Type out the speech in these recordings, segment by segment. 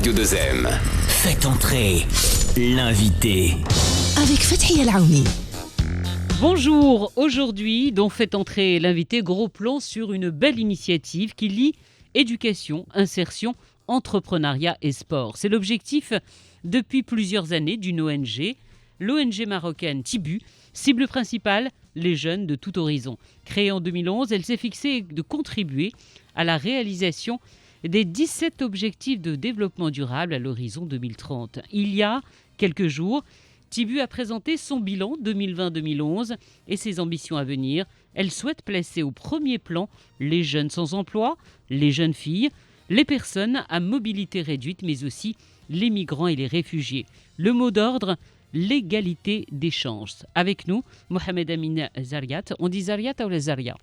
Radio 2M. Faites entrer l'invité. Avec Fathi El Aouni. Bonjour, aujourd'hui, dont fait entrer l'invité, gros plan sur une belle initiative qui lie éducation, insertion, entrepreneuriat et sport. C'est l'objectif depuis plusieurs années d'une ONG, l'ONG marocaine Tibu, cible principale, les jeunes de tout horizon. Créée en 2011, elle s'est fixée de contribuer à la réalisation des 17 objectifs de développement durable à l'horizon 2030. Il y a quelques jours, Tibu a présenté son bilan 2020-2011 et ses ambitions à venir. Elle souhaite placer au premier plan les jeunes sans emploi, les jeunes filles, les personnes à mobilité réduite, mais aussi les migrants et les réfugiés. Le mot d'ordre, l'égalité des chances. Avec nous, Mohamed Amin Zariat. On dit Zariat ou la Zaria ?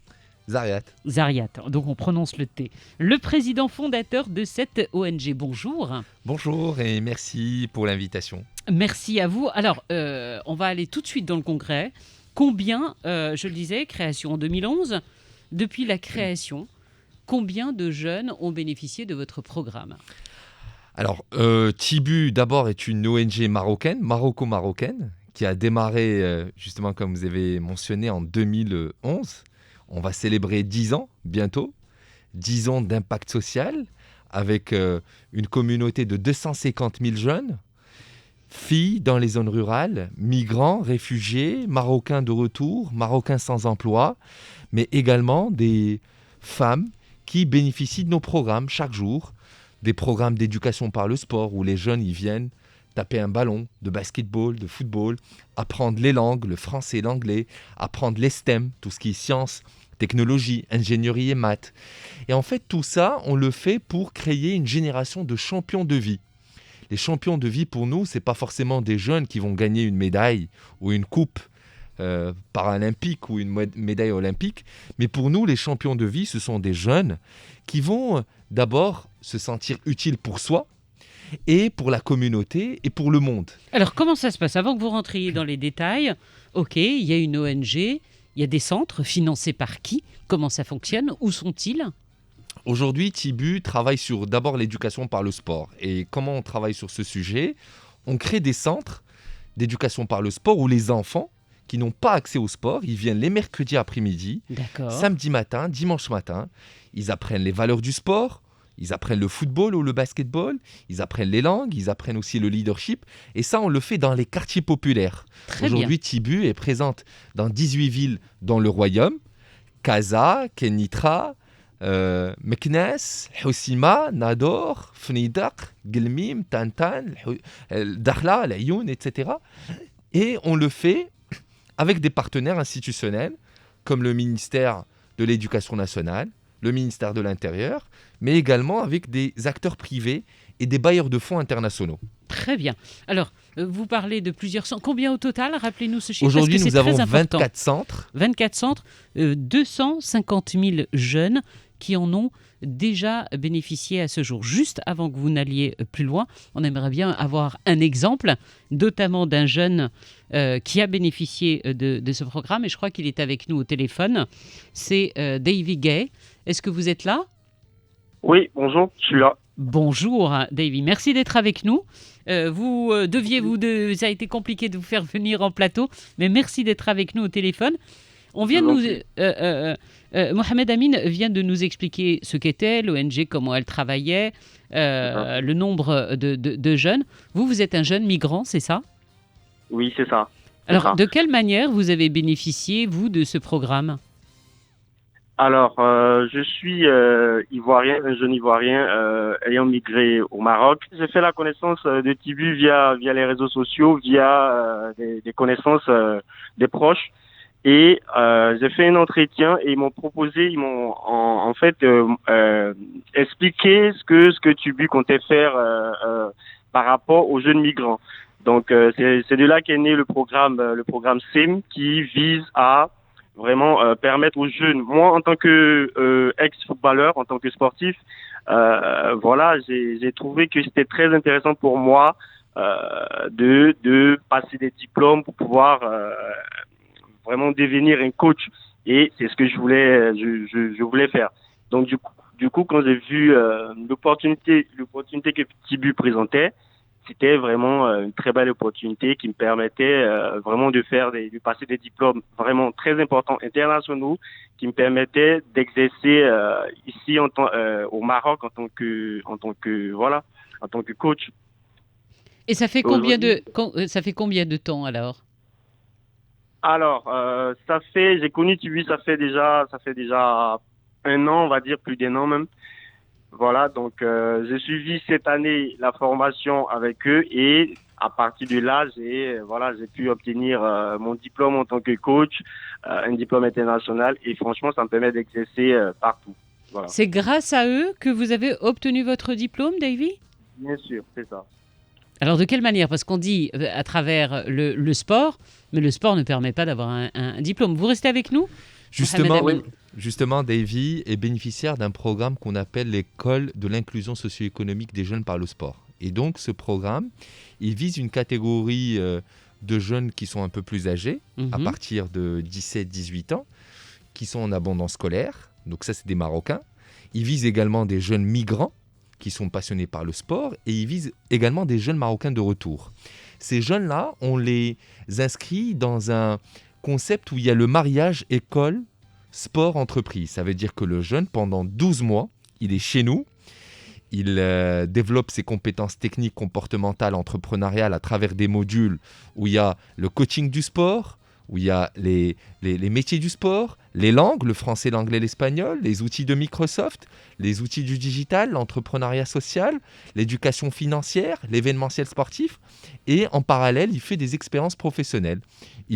Zariat. Zariat, donc on prononce le T. Le président fondateur de cette ONG. Bonjour. Bonjour et merci pour l'invitation. Merci à vous. Alors, on va aller tout de suite dans le concret. Combien, je le disais, création en 2011, depuis la création, combien de jeunes ont bénéficié de votre programme ? Alors, Tibu, d'abord, est une ONG marocaine, maroco-marocaine, qui a démarré, justement, comme vous avez mentionné, en 2011. On va célébrer 10 ans, bientôt. 10 ans d'impact social, avec une communauté de 250 000 jeunes, filles dans les zones rurales, migrants, réfugiés, marocains de retour, marocains sans emploi, mais également des femmes qui bénéficient de nos programmes chaque jour, des programmes d'éducation par le sport où les jeunes y viennent taper un ballon, de basketball, de football, apprendre les langues, le français et l'anglais, apprendre les STEM, tout ce qui est sciences, technologie, ingénierie et maths. Et en fait, tout ça, on le fait pour créer une génération de champions de vie. Les champions de vie, pour nous, ce n'est pas forcément des jeunes qui vont gagner une médaille ou une coupe paralympique ou une médaille olympique, mais pour nous, les champions de vie, ce sont des jeunes qui vont d'abord se sentir utiles pour soi et pour la communauté et pour le monde. Alors, comment ça se passe ? Avant que vous rentriez dans les détails, ok, il y a une ONG, il y a des centres financés par qui ? Comment ça fonctionne ? Où sont-ils ? Aujourd'hui, Tibu travaille sur d'abord l'éducation par le sport. Et comment on travaille sur ce sujet ? On crée des centres d'éducation par le sport où les enfants qui n'ont pas accès au sport, ils viennent les mercredis après-midi, samedi matin, dimanche matin. Ils apprennent les valeurs du sport, ils apprennent le football ou le basketball, ils apprennent les langues, ils apprennent aussi le leadership. Et ça, on le fait dans les quartiers populaires. Aujourd'hui, Tibu est présente dans 18 villes dans le royaume. Casa, Kenitra, Meknes, Houssima, Nador, Fnidak, Gelmim, Tantan, Dakhla, Layoun, etc. Et on le fait avec des partenaires institutionnels comme le ministère de l'Éducation nationale, le ministère de l'Intérieur, mais également avec des acteurs privés et des bailleurs de fonds internationaux. Très bien. Alors, vous parlez de plusieurs centres. Combien au total ? Rappelez-nous ce chiffre. Aujourd'hui, nous avons 24 centres. 24 centres, 250 000 jeunes qui en ont déjà bénéficié à ce jour. Juste avant que vous n'alliez plus loin, on aimerait bien avoir un exemple, notamment d'un jeune qui a bénéficié de ce programme, et je crois qu'il est avec nous au téléphone. C'est Davy Gay. Est-ce que vous êtes là ? Oui, bonjour, je suis là. Bonjour Davy, merci d'être avec nous. Ça a été compliqué de vous faire venir en plateau, mais merci d'être avec nous au téléphone. Mohamed Amin vient de nous expliquer ce qu'était l'ONG, comment elle travaillait, le nombre de jeunes. Vous êtes un jeune migrant, c'est ça ? Oui, c'est ça. Alors, de quelle manière vous avez bénéficié, vous, de ce programme ? Alors, je suis ivoirien, un jeune ivoirien ayant migré au Maroc. J'ai fait la connaissance de Tibu via les réseaux sociaux, via des connaissances des proches. Et j'ai fait un entretien et ils m'ont en fait expliqué ce que Tibu comptait faire par rapport aux jeunes migrants. Donc c'est de là qu'est né le programme SIM qui vise à vraiment permettre aux jeunes. Moi, en tant que ex-footballeur, en tant que sportif, j'ai trouvé que c'était très intéressant pour moi de passer des diplômes pour pouvoir vraiment devenir un coach. Et c'est ce que je voulais faire. Donc Du coup, quand j'ai vu l'opportunité que Tibu présentait, c'était vraiment une très belle opportunité qui me permettait vraiment de passer des diplômes vraiment très importants internationaux, qui me permettaient d'exercer ici au Maroc en tant que coach. Et ça fait ça fait combien de temps alors? Alors, j'ai connu Tibu, ça fait déjà 1 an, on va dire plus d'1 an même. Voilà, donc j'ai suivi cette année la formation avec eux et à partir de là, j'ai pu obtenir mon diplôme en tant que coach, un diplôme international et franchement, ça me permet d'exercer partout. Voilà. C'est grâce à eux que vous avez obtenu votre diplôme, Davy? Bien sûr, c'est ça. Alors de quelle manière? Parce qu'on dit à travers le sport, mais le sport ne permet pas d'avoir un diplôme. Vous restez avec nous? Justement, Davy est bénéficiaire d'un programme qu'on appelle l'école de l'inclusion socio-économique des jeunes par le sport. Et donc ce programme, il vise une catégorie de jeunes qui sont un peu plus âgés, à partir de 17-18 ans, qui sont en abandon scolaire. Donc ça, c'est des Marocains. Il vise également des jeunes migrants qui sont passionnés par le sport et il vise également des jeunes Marocains de retour. Ces jeunes-là, on les inscrit dans un concept où il y a le mariage école, sport, entreprise. Ça veut dire que le jeune, pendant 12 mois, il est chez nous, il développe ses compétences techniques, comportementales, entrepreneuriales à travers des modules où il y a le coaching du sport, où il y a les métiers du sport, les langues, le français, l'anglais, l'espagnol, les outils de Microsoft, les outils du digital, l'entrepreneuriat social, l'éducation financière, l'événementiel sportif. Et en parallèle, il fait des expériences professionnelles.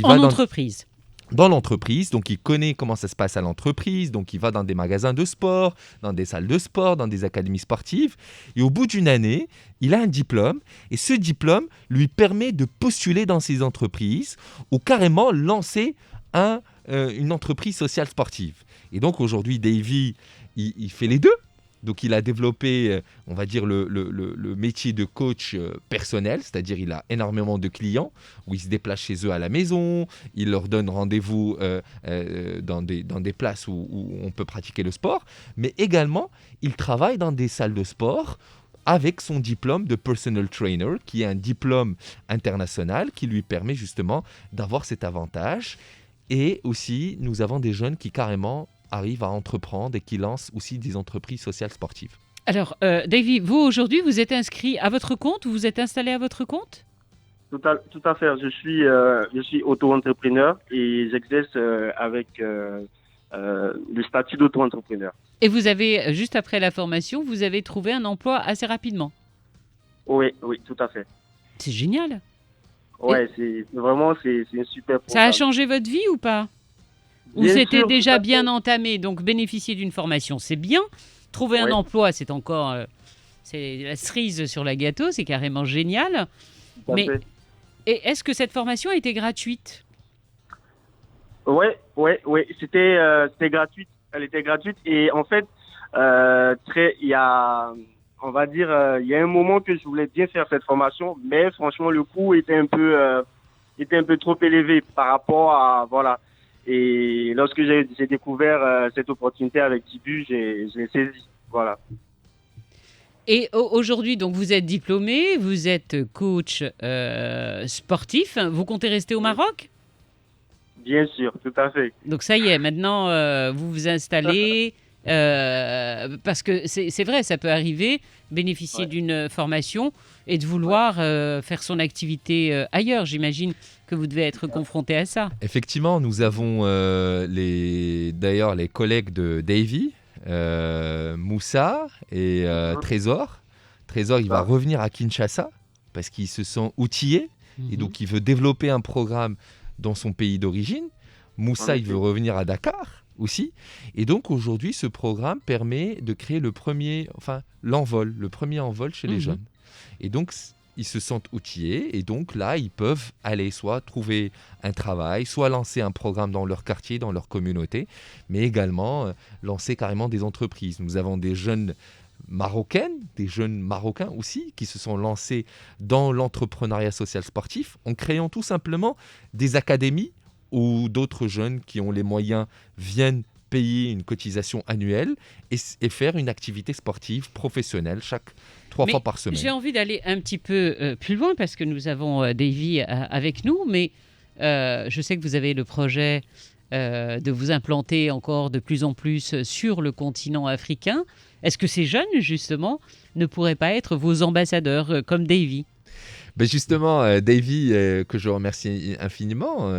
Entreprise. Dans l'entreprise, donc il connaît comment ça se passe à l'entreprise, donc il va dans des magasins de sport, dans des salles de sport, dans des académies sportives, et au bout d'une année, il a un diplôme, et ce diplôme lui permet de postuler dans ces entreprises ou carrément lancer une entreprise sociale sportive. Et donc aujourd'hui, Davy, il fait les deux. Donc il a développé, on va dire, le métier de coach personnel, c'est-à-dire il a énormément de clients où il se déplace chez eux à la maison, il leur donne rendez-vous dans des places où on peut pratiquer le sport, mais également il travaille dans des salles de sport avec son diplôme de personal trainer, qui est un diplôme international qui lui permet justement d'avoir cet avantage. Et aussi, nous avons des jeunes qui carrément arrivent à entreprendre et qui lancent aussi des entreprises sociales sportives. Alors, Davy, vous aujourd'hui, vous êtes inscrit à votre compte ou vous êtes installé à votre compte? Tout à fait. Je suis auto-entrepreneur et j'exerce avec le statut d'auto-entrepreneur. Et vous avez, juste après la formation, vous avez trouvé un emploi assez rapidement? Oui, tout à fait. C'est génial. Ouais, c'est une super programme. Ça a changé votre vie ou pas? Ou c'était déjà bien entamé, donc bénéficier d'une formation, c'est bien. Trouver un emploi, c'est encore c'est la cerise sur la gâteau, c'est carrément génial. Mais est-ce que cette formation a été gratuite? Oui, c'était gratuite. Elle était gratuite et en fait, il y a un moment que je voulais bien faire cette formation, mais franchement le coût était un peu trop élevé par rapport à Et lorsque j'ai découvert cette opportunité avec Tibu, j'ai saisi. Voilà. Et aujourd'hui, donc, vous êtes diplômé, vous êtes coach sportif. Vous comptez rester au Maroc? Bien sûr, tout à fait. Donc ça y est, maintenant, vous vous installez. Parce que c'est vrai, ça peut arriver, bénéficier d'une formation et de vouloir faire son activité ailleurs. J'imagine que vous devez être confronté à ça. Effectivement, nous avons d'ailleurs les collègues de Davy, Moussa et Trésor. Trésor, il va revenir à Kinshasa parce qu'ils se sont outillés et donc il veut développer un programme dans son pays d'origine. Moussa, il veut revenir à Dakar aussi. Et donc aujourd'hui, ce programme permet de créer le premier envol chez les jeunes. Et donc, ils se sentent outillés et donc là, ils peuvent aller soit trouver un travail, soit lancer un programme dans leur quartier, dans leur communauté, mais également lancer carrément des entreprises. Nous avons des jeunes marocaines, des jeunes marocains aussi, qui se sont lancés dans l'entrepreneuriat social sportif en créant tout simplement des académies où d'autres jeunes qui ont les moyens viennent payer une cotisation annuelle et faire une activité sportive professionnelle 3 fois par semaine. J'ai envie d'aller un petit peu plus loin parce que nous avons Davy avec nous, mais je sais que vous avez le projet de vous implanter encore de plus en plus sur le continent africain. Est-ce que ces jeunes, justement, ne pourraient pas être vos ambassadeurs comme Davy ? Ben justement, Davy, que je remercie infiniment,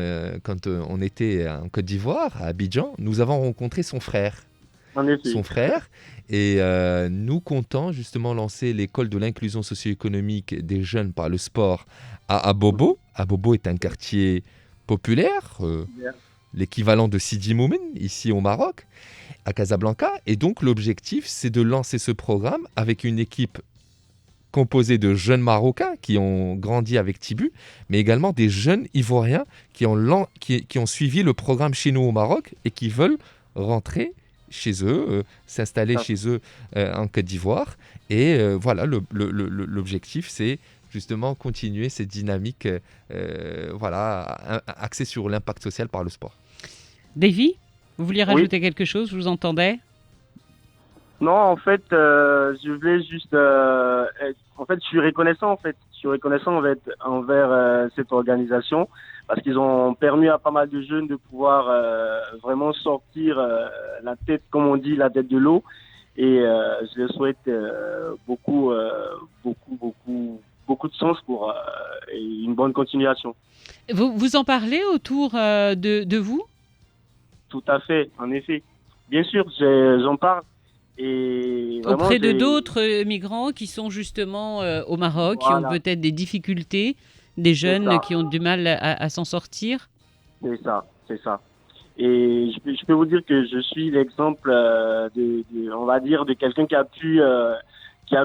quand on était en Côte d'Ivoire, à Abidjan, nous avons rencontré son frère. En effet. Son frère. Et nous comptons justement lancer l'école de l'inclusion socio-économique des jeunes par le sport à Abobo. Abobo est un quartier populaire, l'équivalent de Sidi Moumen, ici au Maroc, à Casablanca. Et donc l'objectif, c'est de lancer ce programme avec une équipe composée de jeunes Marocains qui ont grandi avec Tibu, mais également des jeunes Ivoiriens qui ont suivi le programme chez nous au Maroc et qui veulent rentrer chez eux, s'installer chez eux en Côte d'Ivoire. Et voilà, l'objectif, c'est justement continuer cette dynamique axée sur l'impact social par le sport. Davy, vous vouliez rajouter quelque chose ? Je vous entendais. Non, en fait, je voulais juste... en fait, je suis reconnaissant envers cette organisation parce qu'ils ont permis à pas mal de jeunes de pouvoir vraiment sortir la tête, comme on dit, la tête de l'eau. Et je leur souhaite beaucoup de chance pour et une bonne continuation. Vous en parlez autour de vous ? Tout à fait, en effet. Bien sûr, j'en parle. Et vraiment, auprès de d'autres migrants qui sont justement au Maroc, qui ont peut-être des difficultés, des jeunes qui ont du mal à s'en sortir. C'est ça. Et je peux vous dire que je suis l'exemple on va dire, de quelqu'un qui a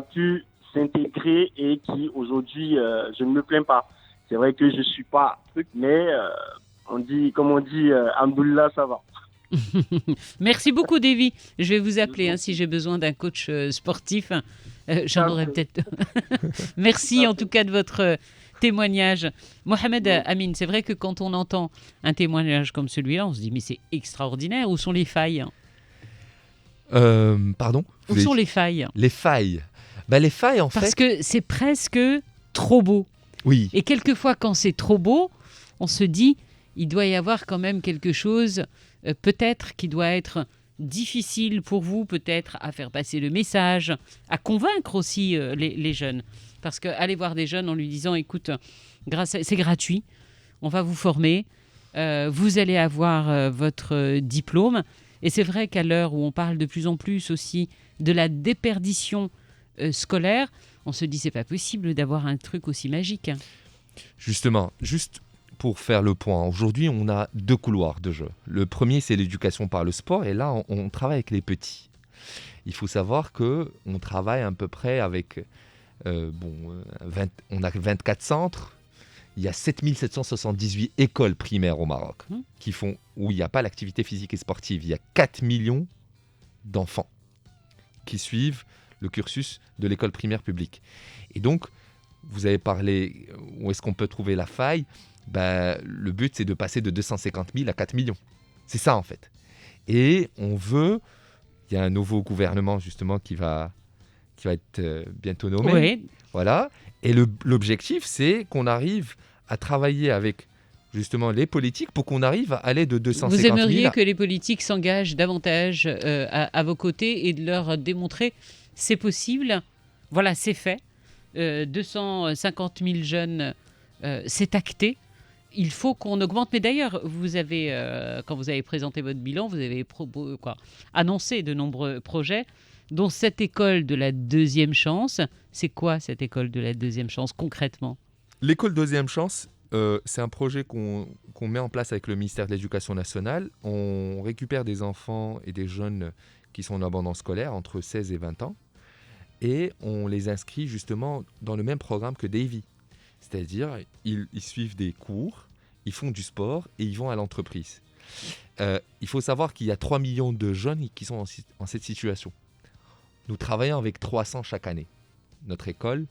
pu s'intégrer et qui aujourd'hui, je ne me plains pas. C'est vrai que je suis pas truc, mais comme on dit, Alhamdoulilah, ça va. Merci beaucoup, Davy. Je vais vous appeler si j'ai besoin d'un coach sportif. J'en aurai peut-être. Merci en tout cas de votre témoignage. Mohamed Amin, c'est vrai que quand on entend un témoignage comme celui-là, on se dit mais c'est extraordinaire. Où sont les failles ? Pardon ? Où sont les failles ? Les failles. Les failles, en fait... Parce que c'est presque trop beau. Oui. Et quelquefois, quand c'est trop beau, on se dit il doit y avoir quand même quelque chose... peut-être qui doit être difficile pour vous, peut-être à faire passer le message, à convaincre aussi les jeunes. Parce qu'aller voir des jeunes en lui disant, écoute, c'est gratuit, on va vous former, vous allez avoir votre diplôme. Et c'est vrai qu'à l'heure où on parle de plus en plus aussi de la déperdition scolaire, on se dit, c'est pas possible d'avoir un truc aussi magique. Justement, pour faire le point, aujourd'hui, on a 2 couloirs de jeu. Le premier, c'est l'éducation par le sport, et là, on travaille avec les petits. Il faut savoir qu'on travaille à peu près avec... on a 24 centres. Il y a 7778 écoles primaires au Maroc où il n'y a pas l'activité physique et sportive. Il y a 4 millions d'enfants qui suivent le cursus de l'école primaire publique. Et donc, vous avez parlé, où est-ce qu'on peut trouver la faille ? Le but, c'est de passer de 250 000 à 4 millions. C'est ça, en fait. Et il y a un nouveau gouvernement, justement, qui va être bientôt nommé. Oui. Voilà. Et l'objectif, c'est qu'on arrive à travailler avec, justement, les politiques pour qu'on arrive à aller de 250 000 Vous aimeriez que les politiques s'engagent davantage à vos côtés et de leur démontrer c'est possible, voilà, c'est fait. 250 000 jeunes, c'est acté. Il faut qu'on augmente. Mais d'ailleurs, vous avez, quand vous avez présenté votre bilan, vous avez annoncé de nombreux projets, dont cette école de la deuxième chance. C'est quoi cette école de la deuxième chance concrètement ? L'école deuxième chance, c'est un projet qu'on met en place avec le ministère de l'Éducation nationale. On récupère des enfants et des jeunes qui sont en abandon scolaire entre 16 et 20 ans et on les inscrit justement dans le même programme que Davy. C'est-à-dire, ils suivent des cours, ils font du sport et ils vont à l'entreprise. Il faut savoir qu'il y a 3 millions de jeunes qui sont en cette situation. Nous travaillons avec 300 chaque année. Notre école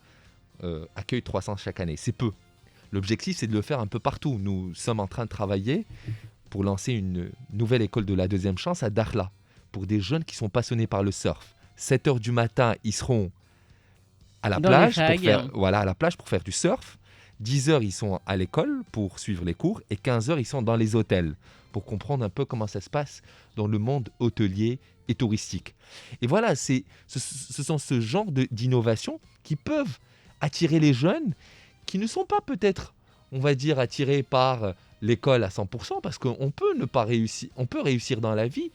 accueille 300 chaque année. C'est peu. L'objectif, c'est de le faire un peu partout. Nous sommes en train de travailler pour lancer une nouvelle école de la deuxième chance à Dakhla, pour des jeunes qui sont passionnés par le surf. 7h du matin, ils seront à la plage à la plage pour faire du surf. 10h, ils sont à l'école pour suivre les cours. Et 15h, ils sont dans les hôtels pour comprendre un peu comment ça se passe dans le monde hôtelier et touristique. Et voilà, ce sont ce genre d'innovations qui peuvent attirer les jeunes qui ne sont pas peut-être, on va dire, attirés par l'école à 100%, parce qu'on peut ne pas réussir, on peut réussir dans la vie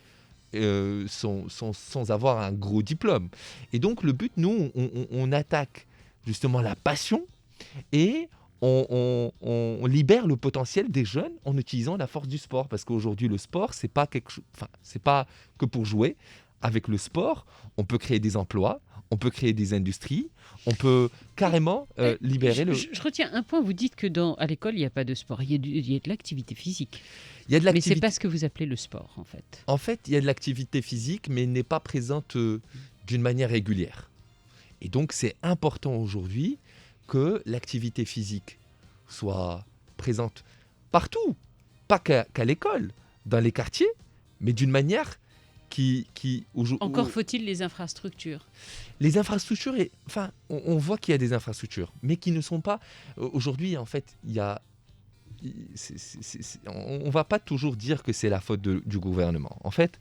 sans avoir un gros diplôme. Et donc le but, nous, on attaque justement la passion et on libère le potentiel des jeunes en utilisant la force du sport, parce qu'aujourd'hui le sport, c'est pas que pour jouer. Avec le sport, on peut créer des emplois, on peut créer des industries, on peut carrément libérer le... Je retiens un point, vous dites qu'à l'école, il n'y a pas de sport, il y a de l'activité physique. Il y a de l'activité... Mais ce n'est pas ce que vous appelez le sport, en fait. En fait, il y a de l'activité physique, mais elle n'est pas présente d'une manière régulière. Et donc, c'est important aujourd'hui que l'activité physique soit présente partout, pas qu'à l'école, dans les quartiers, mais d'une manière Encore faut-il les infrastructures. Les infrastructures, on voit qu'il y a des infrastructures, mais qui ne sont pas... Aujourd'hui, en fait, on ne va pas toujours dire que c'est la faute du gouvernement. En fait,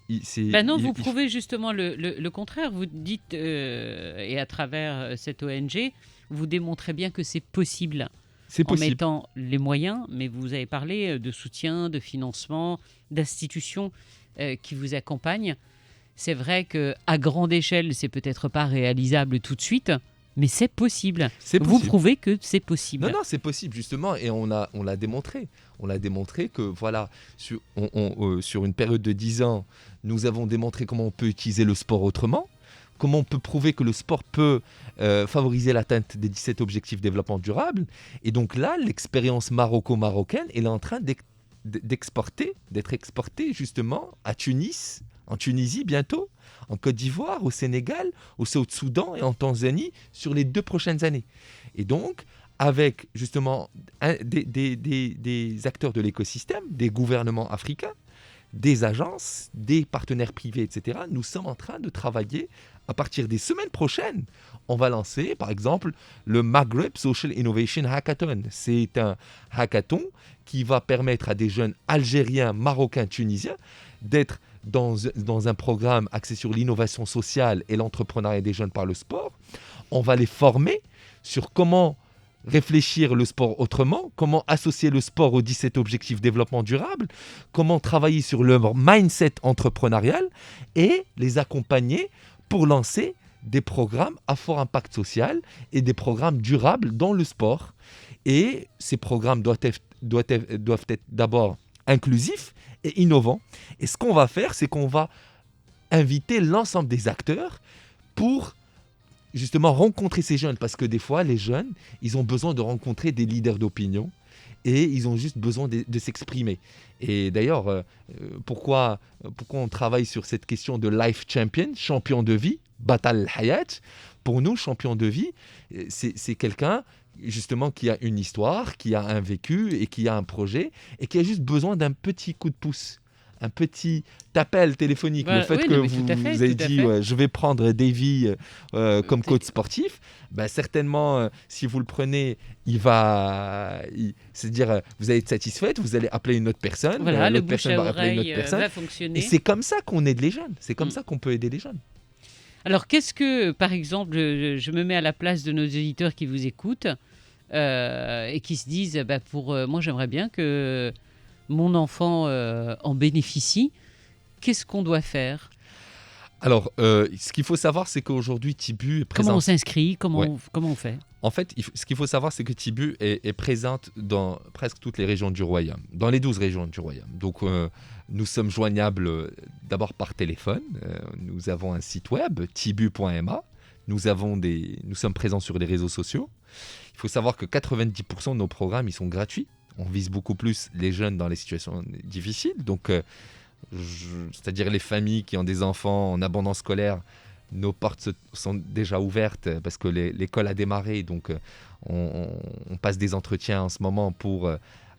vous prouvez justement le contraire. Vous dites, et à travers cette ONG, vous démontrez bien que c'est possible. C'est possible. En mettant les moyens, mais vous avez parlé de soutien, de financement, d'institutions qui vous accompagnent. C'est vrai qu'à grande échelle, c'est peut-être pas réalisable tout de suite, mais c'est possible. Vous prouvez que c'est possible. Non, c'est possible justement, et on l'a démontré. On l'a démontré que voilà, sur une période de 10 ans, nous avons démontré comment on peut utiliser le sport autrement, comment on peut prouver que le sport peut favoriser l'atteinte des 17 objectifs de développement durable. Et donc là, l'expérience maroco-marocaine, elle est en train d'être exportée justement à Tunis, en Tunisie bientôt, en Côte d'Ivoire, au Sénégal, au Soudan et en Tanzanie sur les 2 prochaines années. Et donc, avec justement des acteurs de l'écosystème, des gouvernements africains, des agences, des partenaires privés, etc., nous sommes en train de travailler. À partir des semaines prochaines, on va lancer, par exemple, le Maghreb Social Innovation Hackathon. C'est un hackathon qui va permettre à des jeunes Algériens, Marocains, Tunisiens d'être dans un programme axé sur l'innovation sociale et l'entrepreneuriat des jeunes par le sport. On va les former sur comment réfléchir le sport autrement, comment associer le sport aux 17 objectifs développement durable, comment travailler sur leur mindset entrepreneurial et les accompagner pour lancer des programmes à fort impact social et des programmes durables dans le sport. Et ces programmes doivent être d'abord inclusifs et innovants. Et ce qu'on va faire, c'est qu'on va inviter l'ensemble des acteurs pour justement rencontrer ces jeunes, parce que des fois, les jeunes, ils ont besoin de rencontrer des leaders d'opinion et ils ont juste besoin de s'exprimer. Et d'ailleurs, pourquoi on travaille sur cette question de life champion de vie, Batal Hayat? Pour nous, champion de vie, c'est quelqu'un justement qui a une histoire, qui a un vécu et qui a un projet et qui a juste besoin d'un petit coup de pouce, un petit appel téléphonique. Le fait que vous avez dit je vais prendre Davy comme coach sportif, certainement si vous le prenez, c'est-à-dire vous allez être satisfaite, vous allez appeler une autre personne, l'autre personne va appeler une autre personne, va fonctionner. Et c'est comme ça qu'on aide les jeunes, c'est comme ça qu'on peut aider les jeunes. Alors qu'est-ce que, par exemple, je me mets à la place de nos auditeurs qui vous écoutent et qui se disent moi j'aimerais bien que mon enfant en bénéficie, qu'est-ce qu'on doit faire ? Alors, ce qu'il faut savoir, c'est qu'aujourd'hui, Tibu est présente... Comment on s'inscrit ? Comment on fait ? En fait, ce qu'il faut savoir, c'est que Tibu est présente dans presque toutes les régions du Royaume, dans les 12 régions du Royaume. Donc, nous sommes joignables d'abord par téléphone. Nous avons un site web, tibu.ma. Nous sommes présents sur les réseaux sociaux. Il faut savoir que 90% de nos programmes, ils sont gratuits. On vise beaucoup plus les jeunes dans les situations difficiles. Donc, c'est-à-dire les familles qui ont des enfants en abandon scolaire, nos portes sont déjà ouvertes parce que l'école a démarré. Donc, on passe des entretiens en ce moment pour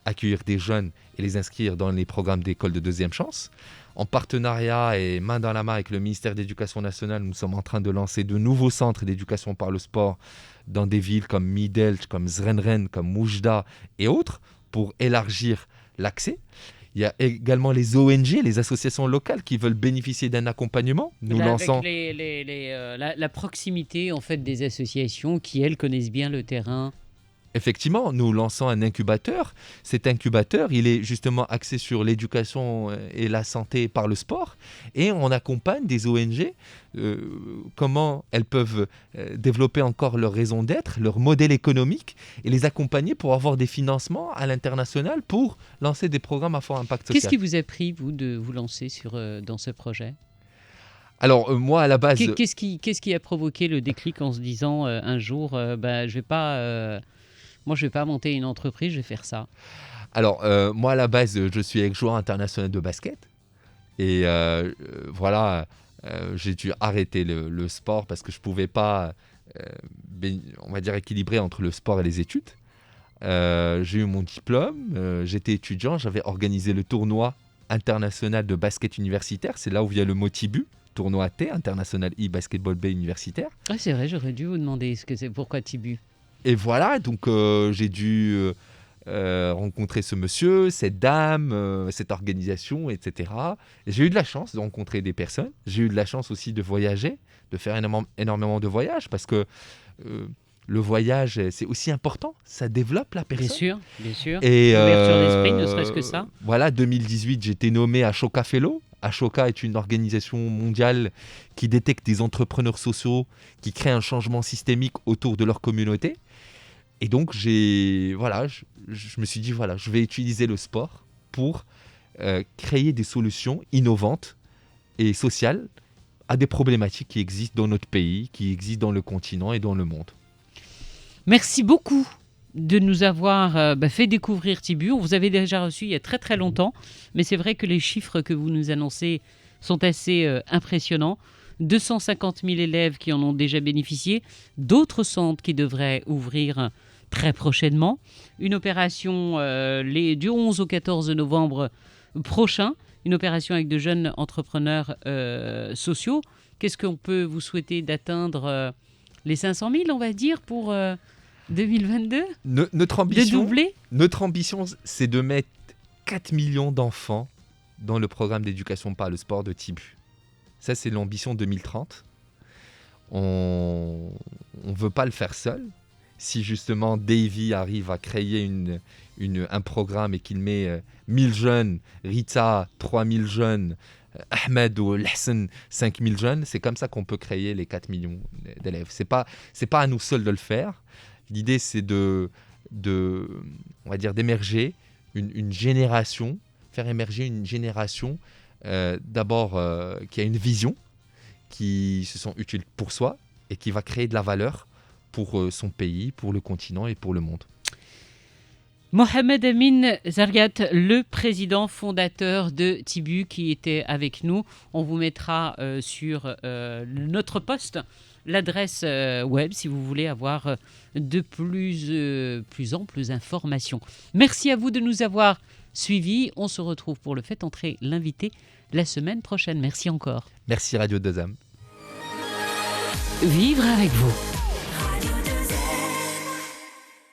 accueillir des jeunes et les inscrire dans les programmes d'école de deuxième chance. En partenariat et main dans la main avec le ministère de l'Éducation nationale, nous sommes en train de lancer de nouveaux centres d'éducation par le sport dans des villes comme Middelburg, comme Zrenren, comme Moujda et autres, pour élargir l'accès. Il y a également les ONG, les associations locales qui veulent bénéficier d'un accompagnement. Nous lançons la proximité en fait des associations qui elles connaissent bien le terrain. Effectivement, nous lançons un incubateur. Cet incubateur, il est justement axé sur l'éducation et la santé par le sport. Et on accompagne des ONG, comment elles peuvent développer encore leur raison d'être, leur modèle économique, et les accompagner pour avoir des financements à l'international pour lancer des programmes à fort impact social. Qu'est-ce qui vous a pris, vous, de vous lancer dans ce projet ? Alors, moi, à la base... Qu'est-ce qui a provoqué le déclic en se disant un jour, je vais pas... Moi, je ne vais pas monter une entreprise, je vais faire ça. Alors, moi, à la base, je suis joueur international de basket. Et voilà, j'ai dû arrêter le sport parce que je ne pouvais pas, on va dire, équilibrer entre le sport et les études. J'ai eu mon diplôme, j'étais étudiant, j'avais organisé le tournoi international de basket universitaire. C'est là où vient le mot TIBU, tournoi T, International e-Basketball Bay universitaire. Ah, c'est vrai, j'aurais dû vous demander pourquoi TIBU. Et voilà, donc j'ai dû rencontrer ce monsieur, cette dame, cette organisation, etc. Et j'ai eu de la chance de rencontrer des personnes. J'ai eu de la chance aussi de voyager, de faire énormément de voyages, parce que le voyage, c'est aussi important. Ça développe la personne. Bien sûr. Et l'ouverture d'esprit, ne serait-ce que ça. Voilà, 2018, j'ai été nommé Ashoka Fellow. Ashoka est une organisation mondiale qui détecte des entrepreneurs sociaux qui créent un changement systémique autour de leur communauté. Et donc, je me suis dit, voilà, je vais utiliser le sport pour créer des solutions innovantes et sociales à des problématiques qui existent dans notre pays, qui existent dans le continent et dans le monde. Merci beaucoup de nous avoir fait découvrir TIBU. On vous avait déjà reçu il y a très très longtemps, mais c'est vrai que les chiffres que vous nous annoncez sont assez impressionnants. 250 000 élèves qui en ont déjà bénéficié, d'autres centres qui devraient ouvrir très prochainement. Une opération du 11 au 14 novembre prochain, une opération avec de jeunes entrepreneurs sociaux. Qu'est-ce qu'on peut vous souhaiter d'atteindre les 500 000, on va dire, pour 2022 ? Notre ambition, de doubler ? Notre ambition, c'est de mettre 4 millions d'enfants dans le programme d'éducation par le sport de TIBU. Ça, c'est l'ambition 2030. On ne veut pas le faire seul. Si justement Davy arrive à créer un programme et qu'il met 1000 jeunes, Rita 3000 jeunes, Ahmed ou Hassan 5000 jeunes, c'est comme ça qu'on peut créer les 4 millions d'élèves. C'est pas à nous seuls de le faire. L'idée, c'est on va dire, d'émerger une génération, faire émerger une génération d'abord qui a une vision, qui se sent utile pour soi et qui va créer de la valeur pour son pays, pour le continent et pour le monde. Mohamed Amin Zargat, le président fondateur de TIBU qui était avec nous. On vous mettra sur notre post l'adresse web si vous voulez avoir de plus amples informations. Merci à vous de nous avoir suivis. On se retrouve pour le Faites entrer l'invité la semaine prochaine. Merci encore. Merci Radio 2AM. Vivre avec vous.